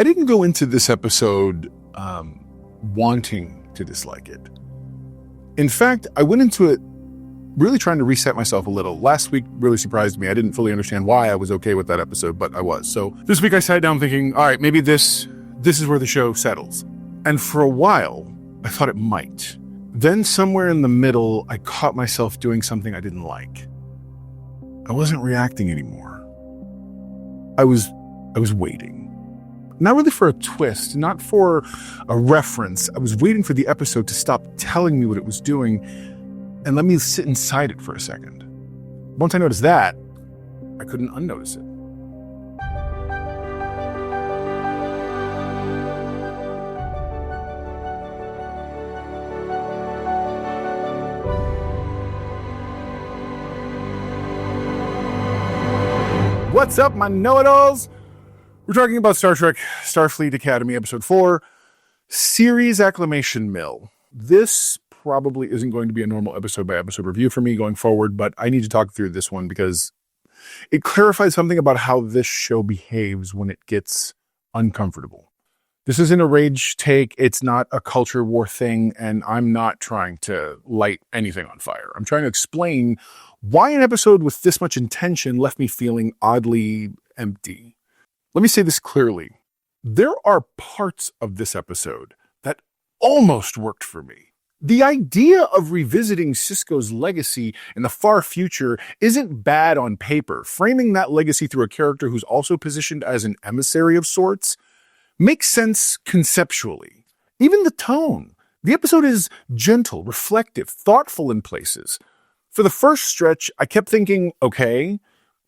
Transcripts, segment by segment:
I didn't go into this episode wanting to dislike it. In fact, I went into it really trying to reset myself a little. Last week really surprised me. I didn't fully understand why I was okay with that episode, but I was. So this week I sat down thinking, all right, maybe this is where the show settles. And for a while, I thought it might. Then somewhere in the middle, I caught myself doing something I didn't like. I wasn't reacting anymore. I was waiting. Not really for a twist, not for a reference. I was waiting for the episode to stop telling me what it was doing and let me sit inside it for a second. Once I noticed that, I couldn't unnotice it. What's up, my know-it-alls? We're talking about Star Trek Starfleet Academy Episode 4, Series Acclimation Mil. This probably isn't going to be a normal episode-by-episode review for me going forward, but I need to talk through this one because it clarifies something about how this show behaves when it gets uncomfortable. This isn't a rage take, it's not a culture war thing, and I'm not trying to light anything on fire. I'm trying to explain why an episode with this much intention left me feeling oddly empty. Let me say this clearly. There are parts of this episode that almost worked for me. The idea of revisiting Sisko's legacy in the far future isn't bad on paper. Framing that legacy through a character who's also positioned as an emissary of sorts makes sense conceptually. Even the tone. The episode is gentle, reflective, thoughtful in places. For the first stretch, I kept thinking, okay,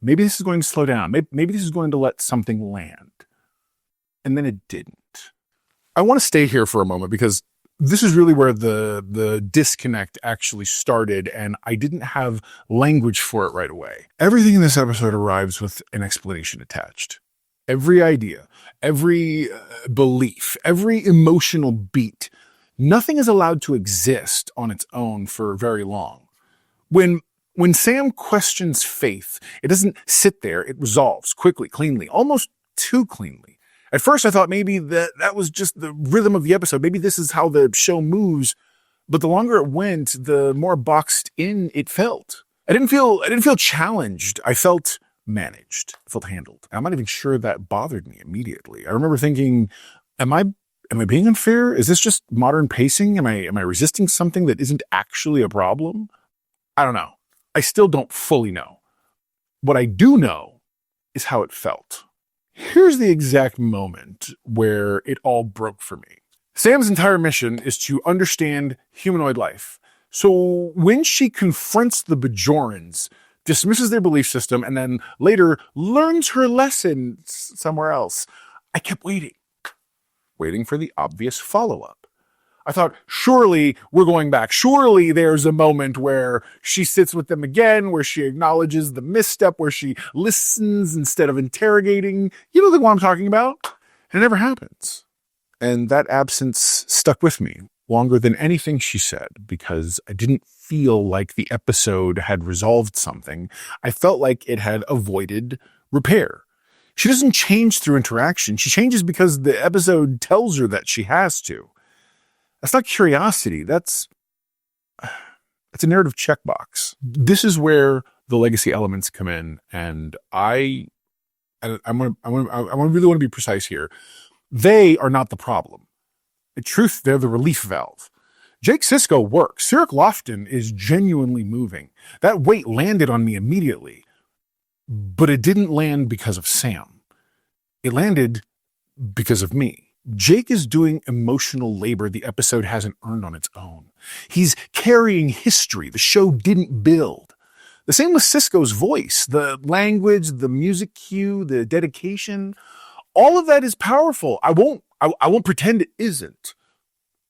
maybe this is going to slow down. Maybe this is going to let something land. And then it didn't. I want to stay here for a moment because this is really where the disconnect actually started, and I didn't have language for it right away. Everything in this episode arrives with an explanation attached. Every idea, every belief, every emotional beat, nothing is allowed to exist on its own for very long. When Sam questions faith, it doesn't sit there. It resolves quickly, cleanly, almost too cleanly. At first, I thought maybe that was just the rhythm of the episode. Maybe this is how the show moves. But the longer it went, the more boxed in it felt. I didn't feel challenged. I felt managed. I felt handled. I'm not even sure that bothered me immediately. I remember thinking, am I being unfair? Is this just modern pacing? Am I resisting something that isn't actually a problem? I don't know. I still don't fully know. What I do know is how it felt. Here's the exact moment where it all broke for me. Sam's entire mission is to understand humanoid life. So when she confronts the Bajorans, dismisses their belief system, and then later learns her lesson somewhere else, I kept waiting for the obvious follow-up. I thought, surely we're going back. Surely there's a moment where she sits with them again, where she acknowledges the misstep, where she listens instead of interrogating. You know the one I'm talking about? And it never happens. And that absence stuck with me longer than anything she said, because I didn't feel like the episode had resolved something. I felt like it had avoided repair. She doesn't change through interaction. She changes because the episode tells her that she has to. That's not curiosity. That's a narrative checkbox. This is where the legacy elements come in, and I really want to be precise here. They are not the problem. In truth, they're the relief valve. Jake Sisko works. Cirroc Lofton is genuinely moving. That weight landed on me immediately, but it didn't land because of Sam. It landed because of me. Jake is doing emotional labor the episode hasn't earned on its own. He's carrying history the show didn't build. The same with Sisko's voice, the language, the music cue, the dedication. All of that is powerful. I won't pretend it isn't,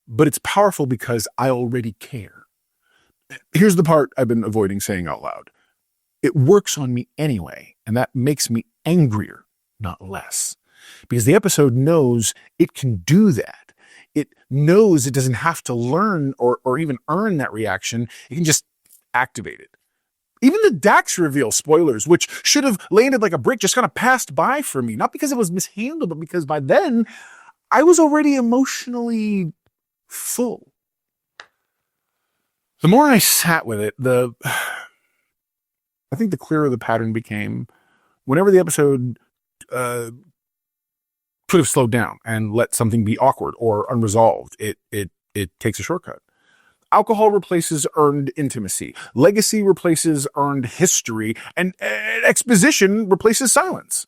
but it's powerful because I already care. Here's the part I've been avoiding saying out loud. It works on me anyway, and that makes me angrier, not less. Because the episode knows it can do that. It knows it doesn't have to learn or even earn that reaction. It can just activate it. Even the Dax reveal, spoilers, which should have landed like a brick, just kind of passed by for me. Not because it was mishandled, but because by then I was already emotionally full. The more I sat with it, I think the clearer the pattern became. Whenever the episode could have slowed down and let something be awkward or unresolved, it takes a shortcut. Alcohol replaces earned intimacy. Legacy replaces earned history. And exposition replaces silence.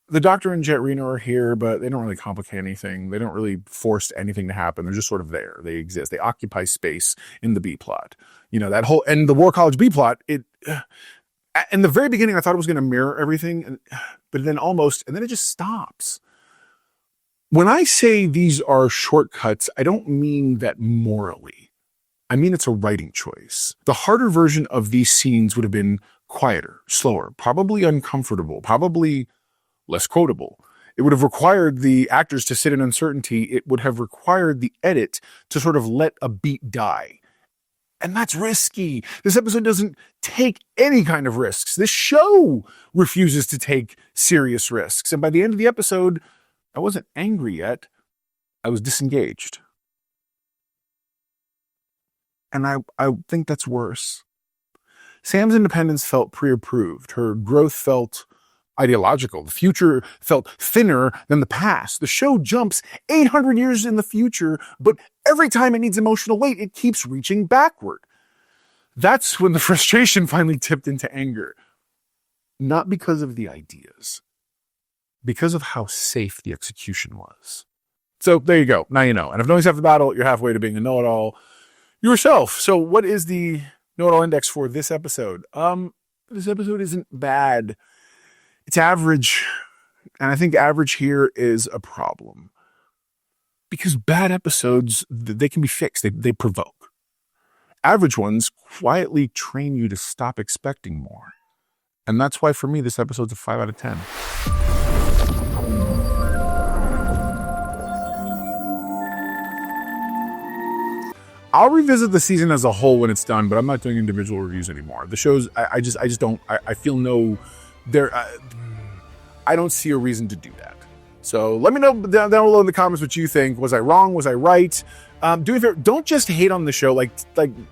The Doctor and Jet Reno are here, but they don't really complicate anything. They don't really force anything to happen. They're just sort of there. They exist. They occupy space in the B plot. You know, that whole, and the War College B plot, in the very beginning, I thought it was going to mirror everything, but then almost, and then it just stops. When I say these are shortcuts, I don't mean that morally. I mean it's a writing choice. The harder version of these scenes would have been quieter, slower, probably uncomfortable, probably less quotable. It would have required the actors to sit in uncertainty. It would have required the edit to sort of let a beat die. And that's risky. This episode doesn't take any kind of risks. This show refuses to take serious risks. And by the end of the episode, I wasn't angry yet. I was disengaged. And I think that's worse. Sam's independence felt pre-approved. Her growth felt ideological. The future felt thinner than the past. The show jumps 800 years in the future, but every time it needs emotional weight, it keeps reaching backward. That's when the frustration finally tipped into anger. Not because of the ideas, because of how safe the execution was. So there you go. Now you know. And if knowing's half the battle, you're halfway to being a know-it-all yourself. So what is the know-it-all index for this episode? This episode isn't bad. It's average. And I think average here is a problem. Because bad episodes, they can be fixed. They provoke. Average ones quietly train you to stop expecting more. And that's why for me, this episode's a 5 out of 10. I'll revisit the season as a whole when it's done, but I'm not doing individual reviews anymore. The shows, I just don't, I feel I don't see a reason to do that. So let me know down below in the comments what you think. Was I wrong? Was I right? Do me a favor, don't just hate on the show. Like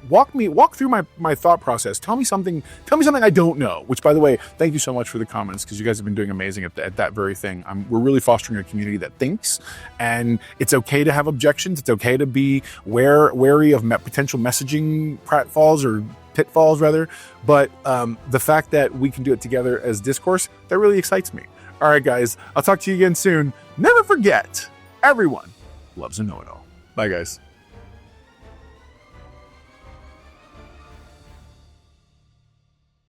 walk through my thought process. Tell me something I don't know. Which, by the way, thank you so much for the comments, because you guys have been doing amazing at that very thing. We're really fostering a community that thinks, and it's okay to have objections. It's okay to be wary of potential messaging pitfalls rather. But the fact that we can do it together as discourse, that really excites me. All right, guys, I'll talk to you again soon. Never forget, everyone loves a know-it-all. Bye, guys.